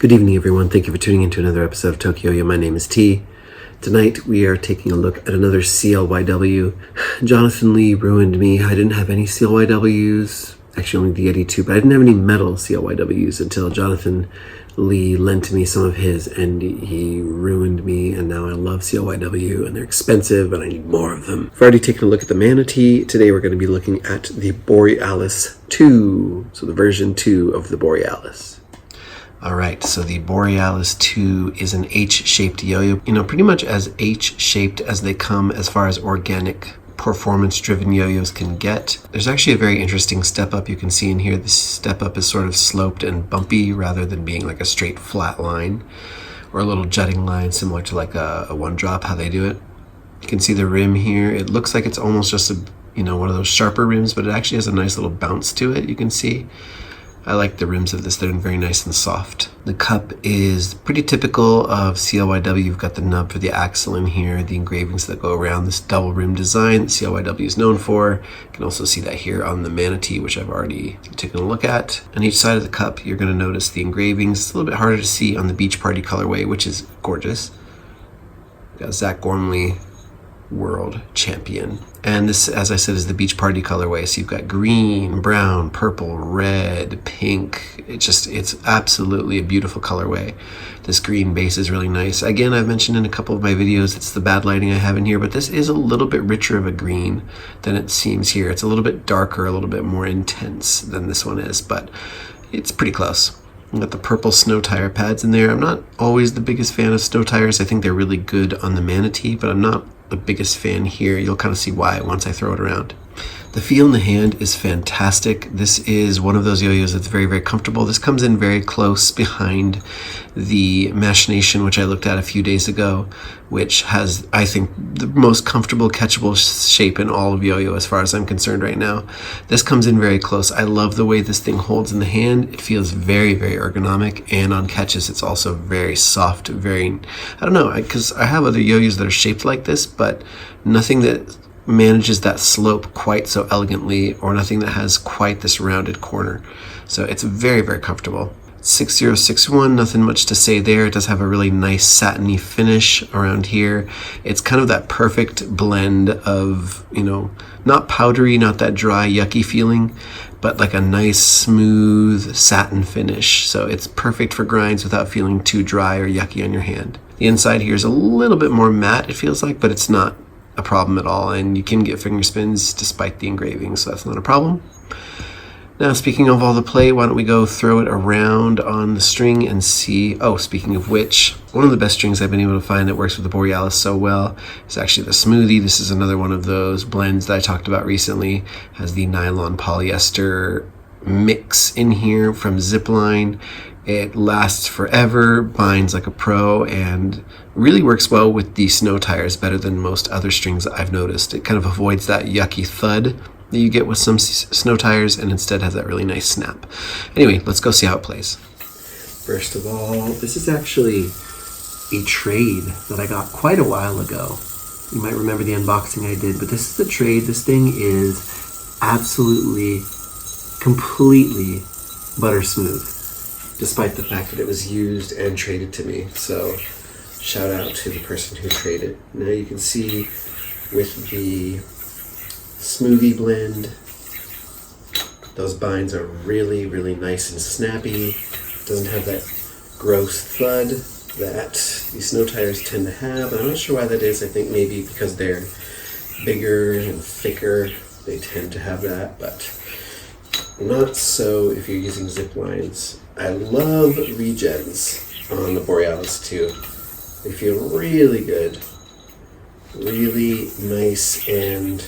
Good evening, everyone. Thank you for tuning in to another episode of TokYo-Yo. My name is T. Tonight, we are taking a look at another CLYW. Jonathan Lee ruined me. I didn't have any CLYWs, actually only the 82, but I didn't have any metal CLYWs until Jonathan Lee lent me some of his, and he ruined me, and now I love CLYW, and they're expensive, and I need more of them. I've already taken a look at the Manatee. Today, we're going to be looking at the Borealis 2, so the version 2 of the Borealis. Alright, so the Borealis 2 is an H-shaped yo-yo. Pretty much as H-shaped as they come as far as organic, performance-driven yo-yos can get. There's actually a very interesting step-up you can see in here. This step-up is sort of sloped and bumpy rather than being like a straight flat line or a little jutting line similar to like a one-drop, how they do it. You can see the rim here. It looks like it's almost just one of those sharper rims, but it actually has a nice little bounce to it, you can see. I like the rims of this. They're very nice and soft. The cup is pretty typical of CLYW. You've got the nub for the axle in here, the engravings that go around this double rim design that CLYW is known for. You can also see that here on the Manatee, which I've already taken a look at. On each side of the cup, you're going to notice the engravings. It's a little bit harder to see on the Beach Party colorway, which is gorgeous. We've got Zach Gormley, world champion. And this, as I said, is the Beach Party colorway. So you've got green, brown, purple, red, pink. It's absolutely a beautiful colorway. This green base is really nice. Again, I've mentioned in a couple of my videos, it's the bad lighting I have in here, but this is a little bit richer of a green than it seems here. It's a little bit darker, a little bit more intense than this one is, but it's pretty close. We've got the purple snow tire pads in there. I'm not always the biggest fan of snow tires. I think they're really good on the Manatee, but I'm not the biggest fan here. You'll kind of see why once I throw it around. The feel in the hand is fantastic. This is one of those yo-yos that's very, very comfortable. This comes in very close behind the Machination, which I looked at a few days ago, which has, I think, the most comfortable catchable shape in all of yo-yo as far as I'm concerned right now. This comes in very close. I love the way this thing holds in the hand. It feels very, very ergonomic, and on catches it's also very soft, very, I don't know, because I have other yo-yos that are shaped like this, but nothing that manages that slope quite so elegantly, or nothing that has quite this rounded corner. So it's very, very comfortable. 6061, nothing much to say there. It does have a really nice satiny finish around here. It's kind of that perfect blend of, not powdery, not that dry, yucky feeling, but like a nice smooth satin finish. So it's perfect for grinds without feeling too dry or yucky on your hand. The inside here is a little bit more matte, it feels like, but it's not a problem at all, and you can get finger spins despite the engraving, so that's not a problem. Now, speaking of all the play, why don't we go throw it around on the string and see. Oh, speaking of which, one of the best strings I've been able to find that works with the Borealis so well is actually the Smoothie. This is another one of those blends that I talked about recently. Has the nylon polyester mix in here from Zipline. It lasts forever, binds like a pro, and really works well with the snow tires, better than most other strings that I've noticed. It kind of avoids that yucky thud that you get with some snow tires, and instead has that really nice snap. Anyway, let's go see how it plays. First of all, this is actually a trade that I got quite a while ago. You might remember the unboxing I did, but this is the trade. This thing is absolutely, completely butter smooth, despite the fact that it was used and traded to me. So shout out to the person who traded. Now you can see with the Smoothie blend, those binds are really, really nice and snappy. It doesn't have that gross thud that these snow tires tend to have. I'm not sure why that is. I think maybe because they're bigger and thicker, they tend to have that, but not so if you're using zip lines. I love regens on the Borealis too. They feel really good, really nice, and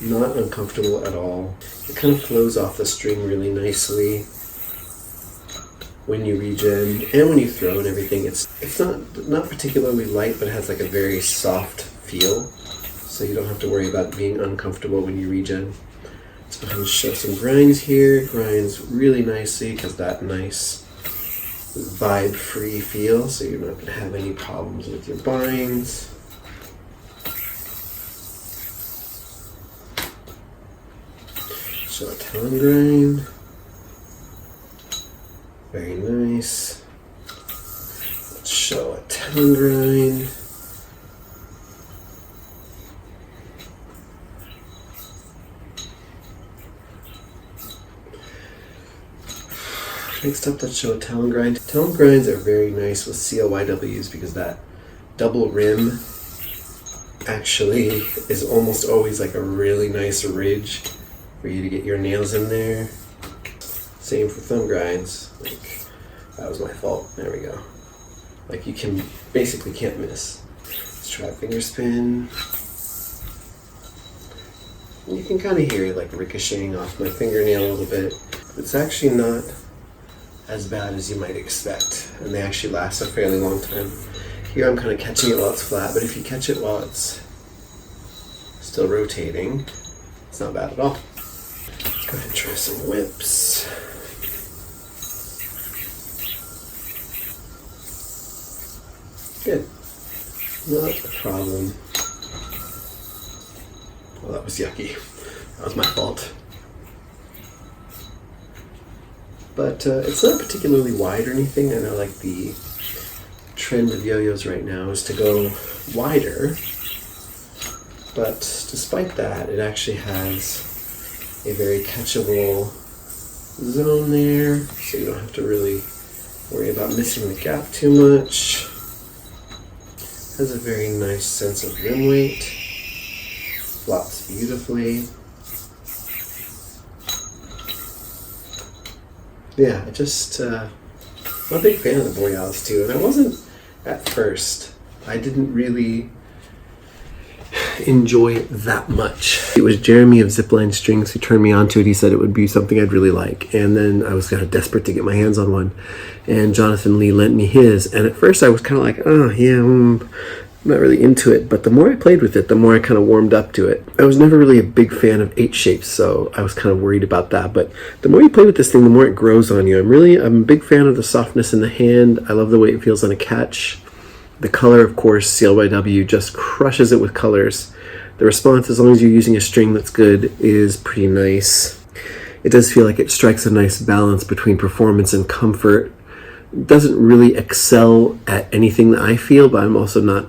not uncomfortable at all. It kind of flows off the string really nicely when you regen and when you throw and everything. It's not particularly light, but it has like a very soft feel, so you don't have to worry about being uncomfortable when you regen. Let's go ahead and show some grinds here. Grinds really nicely, because that nice vibe-free feel, so you're not going to have any problems with your binds. Show a tongue grind. Very nice. Let's show a talon grind. Next up, let's show a talon grind. Talon grinds are very nice with CLYWs because that double rim actually is almost always like a really nice ridge for you to get your nails in there. Same for thumb grinds. Like, that was my fault. There we go. Like, you can basically can't miss. Let's try a finger spin. And you can kind of hear it like ricocheting off my fingernail a little bit. It's actually not as bad as you might expect, and they actually last a fairly long time. Here I'm kind of catching it while it's flat, but if you catch it while it's still rotating, it's not bad at all. Let's go ahead and try some whips. Good. Not a problem. Well, that was yucky. That was my fault. But it's not particularly wide or anything. I know like the trend of yo-yos right now is to go wider. But despite that, it actually has a very catchable zone there. So you don't have to really worry about missing the gap too much. Has a very nice sense of rim weight. Flops beautifully. Yeah, I'm a big fan of the Borealis too, and I wasn't at first. I didn't really enjoy it that much. It was Jeremy of Zipline Strings who turned me on to it. He said it would be something I'd really like, and then I was kind of desperate to get my hands on one, and Jonathan Lee lent me his, and at first I was kind of like, oh yeah, I'm not really into it, but the more I played with it, the more I kind of warmed up to it. I was never really a big fan of 8 shapes, so I was kind of worried about that, but the more you play with this thing, the more it grows on you. I'm a big fan of the softness in the hand. I love the way it feels on a catch. The color, of course, CLYW just crushes it with colors. The response, as long as you're using a string that's good, is pretty nice. It does feel like it strikes a nice balance between performance and comfort. It doesn't really excel at anything that I feel, but I'm also not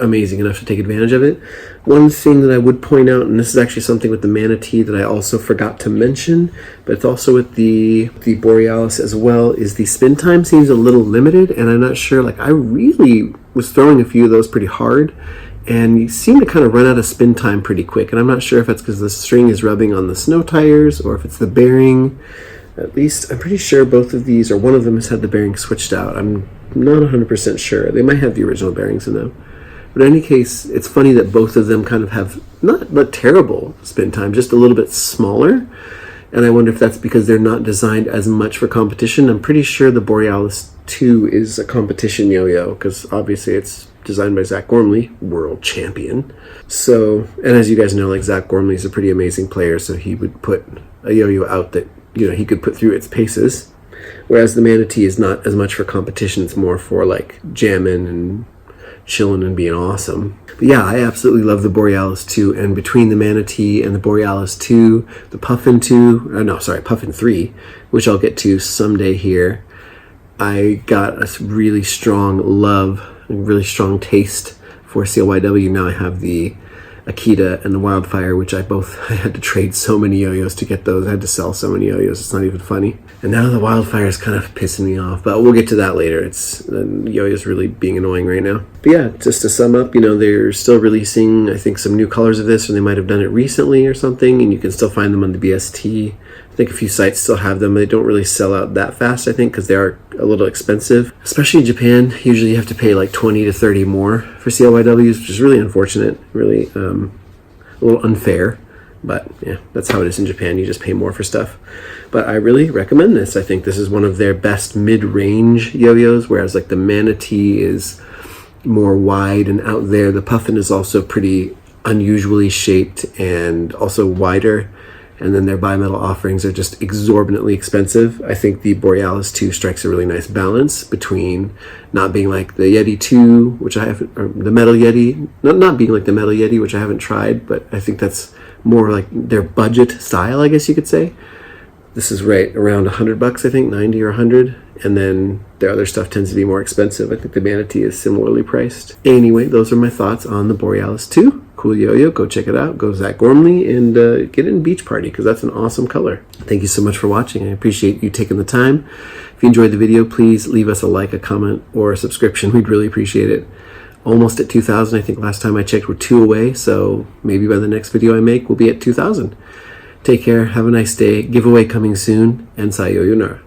amazing enough to take advantage of it. One thing that I would point out, and this is actually something with the Manatee that I also forgot to mention, but it's also with the Borealis as well, is the spin time seems a little limited, and I'm not sure, like I really was throwing a few of those pretty hard, and you seem to kind of run out of spin time pretty quick, and I'm not sure if that's because the string is rubbing on the snow tires or if it's the bearing. At least I'm pretty sure both of these, or one of them has had the bearing switched out. I'm not 100% sure. They might have the original bearings in them. But in any case, it's funny that both of them kind of have not terrible spin time, just a little bit smaller. And I wonder if that's because they're not designed as much for competition. I'm pretty sure the Borealis 2 is a competition yo-yo, because obviously it's designed by Zach Gormley, world champion. So, and as you guys know, like Zach Gormley is a pretty amazing player, so he would put a yo-yo out that, you know, he could put through its paces. Whereas the Manatee is not as much for competition, it's more for like jamming and chilling and being awesome. But yeah, I absolutely love the Borealis 2, and between the Manatee and the Borealis 2, the Puffin 3, which I'll get to someday here, I got a really strong love, a really strong taste for CLYW. Now I have the Akita and the Wildfire, which I had to trade so many yo-yos to get those. I had to sell so many yo-yos, it's not even funny. And now the Wildfire is kind of pissing me off, but we'll get to that later. Yo-yo's really being annoying right now. But yeah, just to sum up, you know, they're still releasing, I think, some new colors of this, or they might have done it recently or something, and you can still find them on the BST. I think a few sites still have them. They don't really sell out that fast, I think, because they are a little expensive. Especially in Japan, usually you have to pay like 20 to 30 more for CLYWs, which is really unfortunate, really a little unfair. But yeah, that's how it is in Japan. You just pay more for stuff. But I really recommend this. I think this is one of their best mid-range yo-yos, whereas like the Manatee is more wide and out there. The Puffin is also pretty unusually shaped and also wider. And then their bimetal offerings are just exorbitantly expensive. I think the Borealis 2 strikes a really nice balance between not being like the Yeti 2, which I haven't, or the Metal Yeti, not being like the Metal Yeti, which I haven't tried, but I think that's more like their budget style, I guess you could say. This is right around $100, I think, 90 or 100. And then the other stuff tends to be more expensive. I think the Manatee is similarly priced. Anyway, those are my thoughts on the Borealis 2. Cool yo-yo. Go check it out. Go Zach Gormley and get in Beach Party because that's an awesome color. Thank you so much for watching. I appreciate you taking the time. If you enjoyed the video, please leave us a like, a comment, or a subscription. We'd really appreciate it. Almost at 2,000. I think last time I checked we're 2 away. So maybe by the next video I make, we'll be at 2,000. Take care. Have a nice day. Giveaway coming soon. And sayonara.